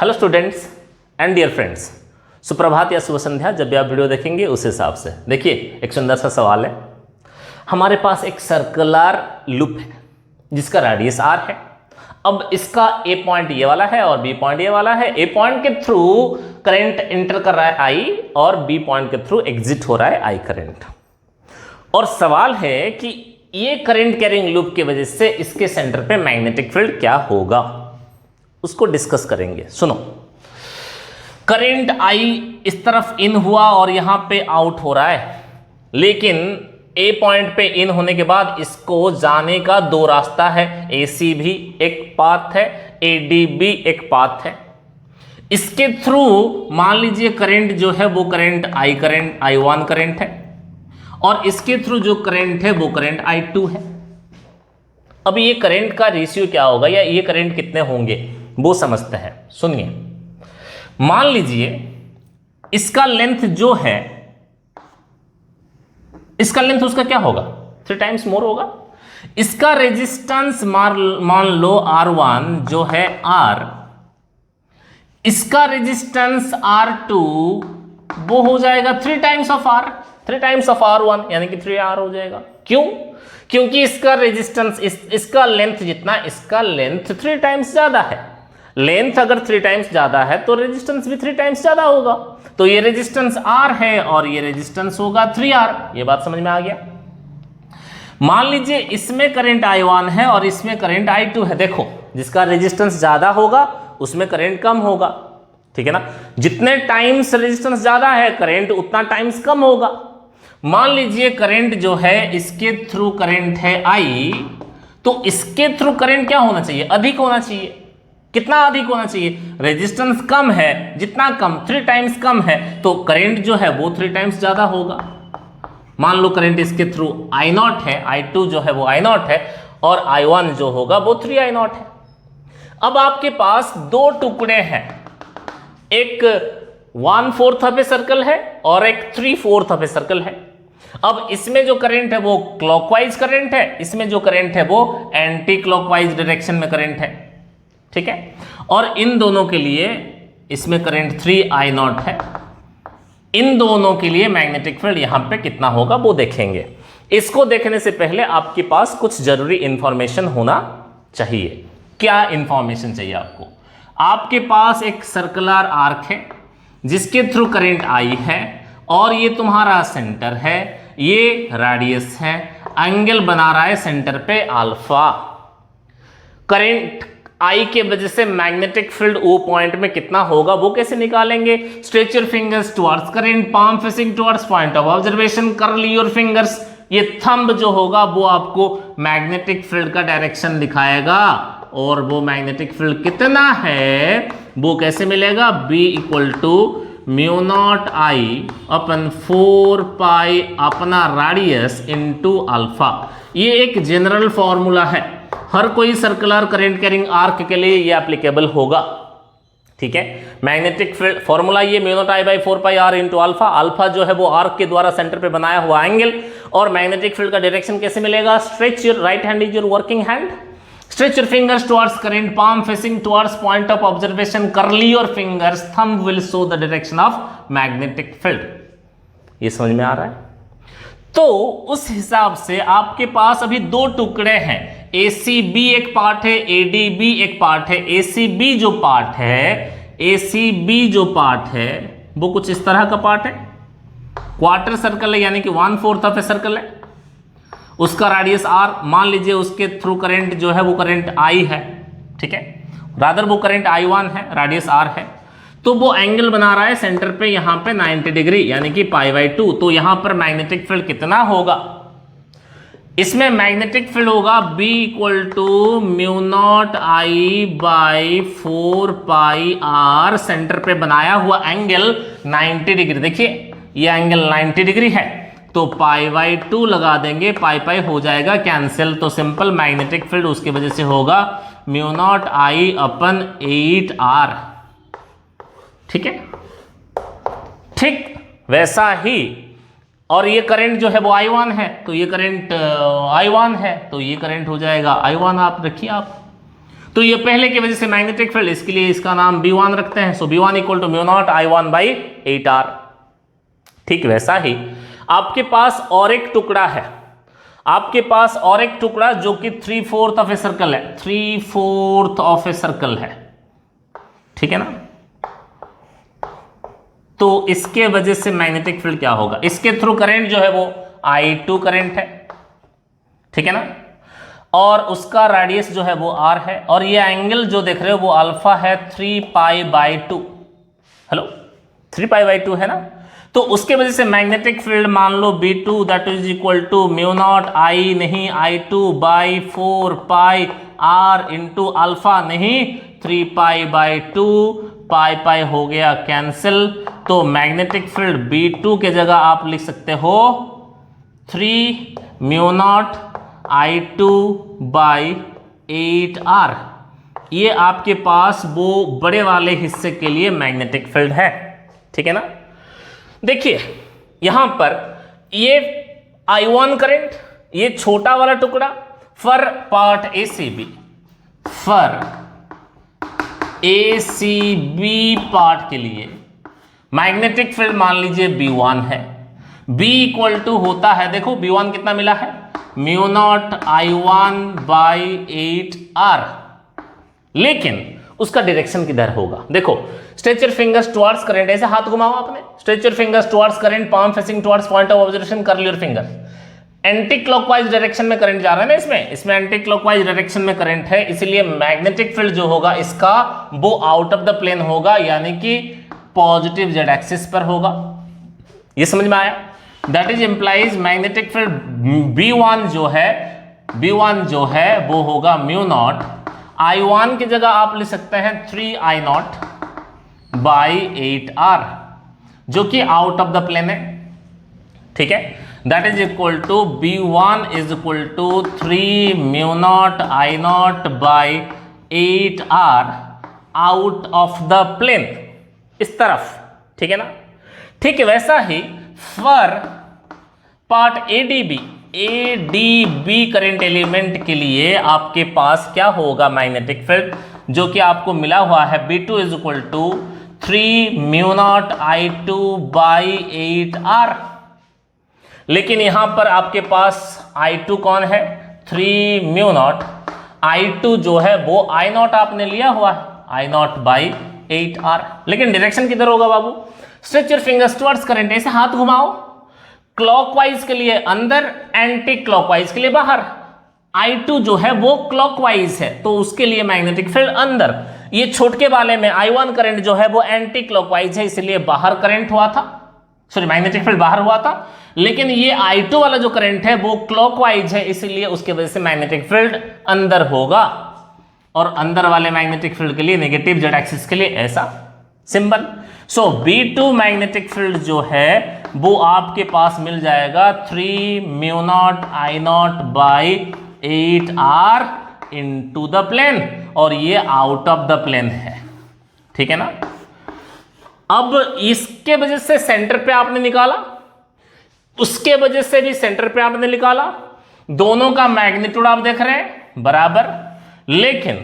Hello students and dear friends, सुप्रभात या शुभ संध्या। जब भी आप वीडियो देखेंगे उस हिसाब से देखिए। एक सुंदर सा सवाल है। हमारे पास एक सर्कुलर लूप है जिसका रेडियस r है। अब इसका ए पॉइंट ये वाला है और बी पॉइंट ये वाला है। ए पॉइंट के थ्रू करंट एंटर कर रहा है I और बी पॉइंट के थ्रू एग्जिट हो रहा है I करंट। और सवाल है कि ये करंट कैरिंग लूप की वजह से इसके सेंटर पे मैग्नेटिक फील्ड क्या होगा, उसको डिस्कस करेंगे। सुनो, करंट I इस तरफ इन हुआ और यहां पे आउट हो रहा है, लेकिन ए पॉइंट पे इन होने के बाद इसको जाने का दो रास्ता है। AC भी एक पाथ है, AD भी एक पाथ है। इसके थ्रू मान लीजिए करंट जो है वो करंट I1 करंट है और इसके थ्रू जो करंट है वो करंट I2 है। अब ये करंट का रेशियो क्या होगा या ये करंट कितने होंगे वो समझते हैं। सुनिए, मान लीजिए इसका लेंथ जो है, इसका लेंथ उसका क्या होगा, 3 टाइम्स मोर होगा। इसका रेजिस्टेंस मान लो R1 जो है R, इसका रेजिस्टेंस R2 वो हो जाएगा 3 times of R, 3 times of R1 यानी कि 3R हो जाएगा। क्यों? क्योंकि इसका रेजिस्टेंस इसका लेंथ जितना, इसका लेंथ 3 टाइम्स ज्यादा है। लेंथ अगर 3 टाइम्स ज्यादा है तो रेजिस्टेंस भी 3 टाइम्स ज्यादा होगा। तो ये रेजिस्टेंस R है और ये रेजिस्टेंस होगा 3R। ये बात समझ में आ गया। मान लीजिए इसमें करंट I1 है और इसमें करंट I2 है। देखो, जिसका रेजिस्टेंस ज्यादा होगा उसमें करंट कम होगा, ठीक है ना। जितने टाइम्स रेजिस्टेंस ज्यादा है करंट उतना टाइम्स कम होगा। मान लीजिए करंट जो है इसके थ्रू करंट है I, तो इसके थ्रू करंट क्या होना चाहिए, अधिक होना चाहिए। कितना अधिक होना चाहिए? रेजिस्टेंस कम है, जितना कम 3 टाइम्स कम है तो करंट जो है वो 3 टाइम्स ज्यादा होगा। मान लो करंट इसके थ्रू I0 है, I2 जो है वो I0 है और I1 जो होगा वो 3I0 है। अब आपके पास दो टुकड़े हैं, एक 1/4 ऑफ ए सर्कल है और एक 3/4 ऑफ ए सर्कल है। अब इसमें जो करंट है वो क्लॉकवाइज करंट है, इसमें जो करंट है वो एंटी क्लॉकवाइज डायरेक्शन में करंट है, ठीक है। और इन दोनों के लिए इसमें करंट 3I0 है। इन दोनों के लिए मैग्नेटिक फील्ड यहां पे कितना होगा वो देखेंगे। इसको देखने से पहले आपके पास कुछ जरूरी इंफॉर्मेशन होना चाहिए। क्या इंफॉर्मेशन चाहिए आपको? आपके पास एक सर्कुलर आर्क है जिसके थ्रू करंट I है और ये तुम्हारा सेंटर है, ये रेडियस है, एंगल बना रहा है सेंटर पे अल्फा। करंट I के वजह से मैग्नेटिक फील्ड O पॉइंट में कितना होगा वो कैसे निकालेंगे? Stretch your fingers towards current, palm facing towards point of observation, curl your fingers. ये थंब जो होगा वो आपको मैग्नेटिक फील्ड का डायरेक्शन दिखाएगा और वो मैग्नेटिक फील्ड कितना है वो कैसे मिलेगा? B = μ0I अपन 4π अपना रेडियस इनटू अल्फा। ये एक जनरल फॉर्मूला है, हर कोई सर्कुलर करंट कैरिंग आर्क के लिए ये एप्लीकेबल होगा, ठीक है। मैग्नेटिक फील्ड फॉर्मूला ये μ0I/4πr इंटू अल्फा। अल्फा जो है वो आर्क के द्वारा सेंटर पे बनाया हुआ एंगल। और मैग्नेटिक फील्ड का डायरेक्शन कैसे मिलेगा? Stretch your right hand is your working hand, stretch your fingers towards current, palm facing towards point of observation, curl your fingers, thumb will show the direction of magnetic field। ये समझ में आ रहा है? तो उस हिसाब से आपके पास अभी दो टुकड़े हैं, ACB एक पार्ट है, ADB एक पार्ट है। ACB जो पार्ट है वो कुछ इस तरह का पार्ट है, क्वार्टर सर्कल है यानी कि 1/4 ऑफ ए सर्कल है। उसका रेडियस R, मान लीजिए उसके थ्रू करंट जो है वो करंट I है, ठीक है। रादर वो करंट I1 है, रेडियस R है। तो वो एंगल बना रहा है सेंटर पे यहाँ पे 90 डिग्री यानी कि π/2। तो यहाँ पर मैग्नेटिक फील्ड कितना होगा? इसमें मैग्नेटिक फील्ड होगा B = μ0I/4πr। सेंटर पे बनाया हुआ एंगल 90 डिग्री, देखिए ये एंगल 90 डिग्री है तो π/2 लगा देंगे, पाई हो जाएगा कैंसिल। तो सिंपल मैग्नेटिक फील्ड उसकी वजह से होगा μ0I/8R, ठीक है। ठीक वैसा ही, और ये करंट जो है वो I1 है तो ये करंट I1 है तो ये करंट हो जाएगा I1, आप रखिए आप। तो ये पहले की वजह से मैग्नेटिक फील्ड, इसके लिए इसका नाम B1 रखते हैं। So B1 equal to mu naught I1 by 8R। ठीक वैसा ही आपके पास और एक टुकड़ा है, आपके पास और एक टुकड़ा जो कि 3/4 ऑफ ए सर्कल है, 3/4 ऑफ ए सर्कल है, ठीक है ना। तो इसके वजह से मैग्नेटिक फील्ड क्या होगा, इसके थ्रू करंट जो है वो I2 करंट है, ठीक है ना, और उसका रेडियस जो है वो R है, और ये एंगल जो देख रहे हो वो अल्फा है 3π/2। हेलो 3π/2 है ना। तो उसके वजह से मैग्नेटिक फील्ड मान लो B2 that is equal to mu naught I नहीं I2 by 4πr into alpha नहीं 3π/2, पाई हो गया कैंसिल। तो मैग्नेटिक फील्ड B2 के जगह आप लिख सकते हो 3 mu naught I2 by 8R। ये आपके पास वो बड़े वाले हिस्से के लिए मैग्नेटिक फील्ड है, ठीक है ना। देखिए यहां पर ये I1 करंट, ये छोटा वाला टुकड़ा for part ACB, for ACB part के लिए मैग्नेटिक फील्ड मान लीजिए B1 है। B इक्वल टू होता है, देखो B1 कितना मिला है, mu naught I1 by 8R, लेकिन उसका डायरेक्शन किधर होगा। देखो stretch your fingers towards current, ऐसे हाथ घुमाओ आपने, stretch your fingers towards current, palm facing towards point of observation, curl your finger. Anti clockwise direction में करंट जा रहा है ना, इसमें एंटी क्लॉकवाइज डायरेक्शन में करंट है, इसलिए मैग्नेटिक फील्ड जो होगा इसका वो आउट ऑफ द प्लेन होगा, यानी कि पॉजिटिव जेड एक्सिस पर होगा। ये समझ में आया। That is implies magnetic field B1 जो है वो होगा म्यू नॉट I1 की जगह आप लिख सकते हैं 3I0 बाई 8R, जो कि आउट ऑफ द प्लेन है, ठीक है। That is equal to B1 is equal to 3 mu not I0 by 8R out of the plane, इस तरफ, ठीक है ना। ठीक है, वैसा ही for part ADB current element के लिए आपके पास क्या होगा मैग्नेटिक फील्ड, जो कि आपको मिला हुआ है B2 is equal to 3 mu naught I2 by 8R। लेकिन यहां पर आपके पास I2 कौन है, 3 म्यू नॉट I2 जो है वो I0 आपने लिया हुआ है, I0 बाई 8R। लेकिन डायरेक्शन किधर होगा बाबू, stretch your fingers towards current, ऐसे हाथ घुमाओ, क्लॉकवाइज के लिए अंदर, एंटी क्लॉकवाइज के लिए बाहर। I2 जो है वो क्लॉकवाइज है, तो उसके लिए मैग्नेटिक फील्ड अंदर। ये छोटके वाले में I1 करंट जो है वो एंटी क्लॉकवाइज है, इसलिए बाहर करंट हुआ था, सॉरी मैग्नेटिक फील्ड बाहर हुआ था। लेकिन ये I2 वाला जो करंट है वो क्लॉकवाइज है, इसलिए उसके वजह से मैग्नेटिक फील्ड अंदर होगा, और अंदर वाले मैग्नेटिक फील्ड के लिए नेगेटिव जेड एक्सिस के लिए ऐसा सिंबल। सो B2 मैग्नेटिक फील्ड जो है वो आपके पास मिल जाएगा 3 mu not I0 by 8R into the plane, और ये आउट ऑफ द प्लेन है, ठीक है ना। अब इसके वजह से सेंटर पे आपने निकाला, उसके वजह से भी सेंटर पे आपने निकाला, दोनों का मैग्नीट्यूड आप देख रहे हैं बराबर, लेकिन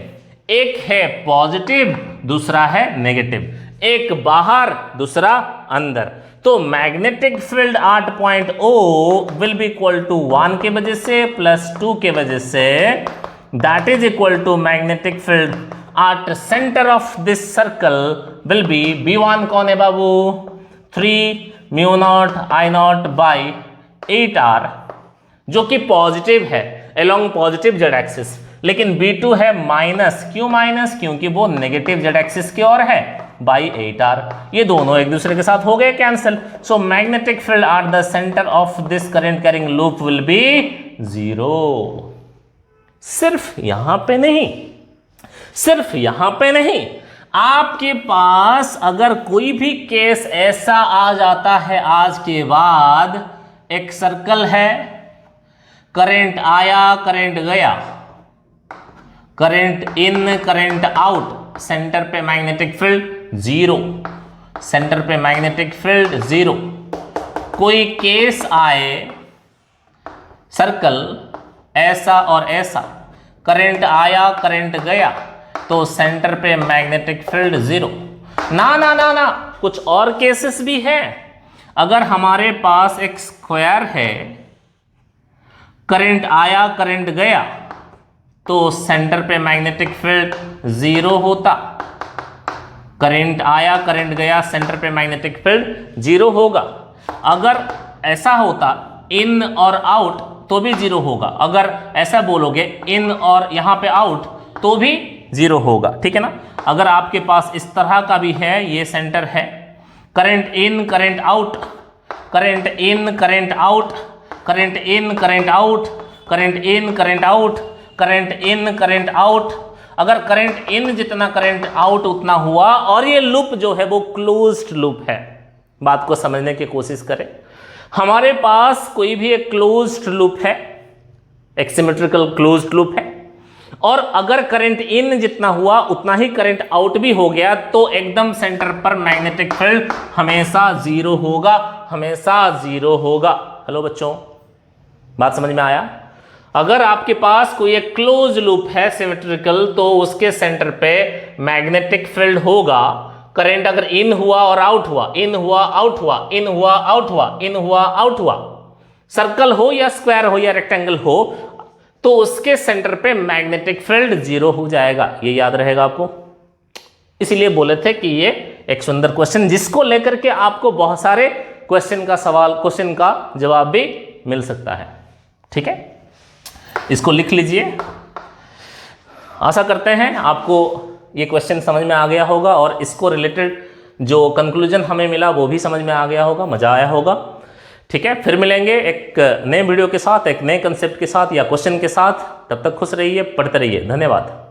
एक है पॉजिटिव दूसरा है नेगेटिव, एक बाहर दूसरा अंदर। तो magnetic field at point O will be equal to 1 के वजह से प्लस 2 के वजह से, that is equal to magnetic field at centre of this circle will be B1 कौन है बाबू, 3 mu not I0 by 8R, जो कि पॉजिटिव है अलोंग पॉजिटिव जेड एक्सिस। लेकिन B2 है माइनस, क्यों माइनस, क्योंकि वो नेगेटिव जेड एक्सिस की ओर है, बाई 8R। ये दोनों एक दूसरे के साथ हो गए cancel. So magnetic field at the centre of this current carrying loop will be 0। सिर्फ यहां पे नहीं, सिर्फ यहां पे नहीं, आपके पास अगर कोई भी केस ऐसा आ जाता है आज के बाद, एक सर्कल है, करंट आया करंट गया, current in current out, centre पे मैग्नेटिक फील्ड 0, सेंटर पे मैग्नेटिक फील्ड 0, कोई केस आए सर्कल ऐसा और ऐसा, करंट आया करंट गया, तो सेंटर पे मैग्नेटिक फील्ड 0। ना ना ना ना, कुछ और केसेस भी है। अगर हमारे पास एक स्क्वायर है, करंट आया करंट गया, तो सेंटर पे मैग्नेटिक फील्ड 0 होता। करंट आया करंट गया, सेंटर पे मैग्नेटिक फील्ड 0 होगा। अगर ऐसा होता इन और आउट तो भी 0 होगा। अगर ऐसा बोलोगे इन और यहां पे आउट तो भी 0 होगा, ठीक है ना। अगर आपके पास इस तरह का भी है, ये सेंटर है, current in current out, current in current out, current in current out, current in current out, current in current out. अगर करंट इन जितना करंट आउट उतना हुआ, और ये लूप जो है वो क्लोज्ड लूप है। बात को समझने की कोशिश करें। हमारे पास कोई भी एक क्लोज्ड लूप है, एक सिमेट्रिकल क्लोज्ड लूप है, और अगर करंट इन जितना हुआ उतना ही करंट आउट भी हो गया, तो एकदम सेंटर पर मैग्नेटिक फील्ड हमेशा 0 होगा, हमेशा 0 होगा। हेलो बच्चों, बात समझ में आया। अगर आपके पास कोई एक क्लोज लूप है सिमेट्रिकल, तो उसके सेंटर पे मैग्नेटिक फील्ड होगा। करंट अगर इन हुआ और आउट हुआ, इन हुआ आउट हुआ, इन हुआ आउट हुआ, इन हुआ आउट हुआ, सर्कल हो या स्क्वायर हो या रेक्टेंगल हो, तो उसके सेंटर पे मैग्नेटिक फील्ड 0 हो जाएगा। ये याद रहेगा आपको। इसीलिए बोले थे कि ये एक सुंदर क्वेश्चन, जिसको लेकर के आपको बहुत सारे क्वेश्चन का जवाब भी मिल सकता है। ठीक है, इसको लिख लीजिए। आशा करते हैं आपको ये क्वेश्चन समझ में आ गया होगा, और इसको रिलेटेड जो कंक्लूजन हमें मिला वो भी समझ में आ गया होगा, मजा आया होगा। ठीक है, फिर मिलेंगे एक नए वीडियो के साथ, एक नए कंसेप्ट के साथ या क्वेश्चन के साथ। तब तक खुश रहिए, पढ़ते रहिए। धन्यवाद।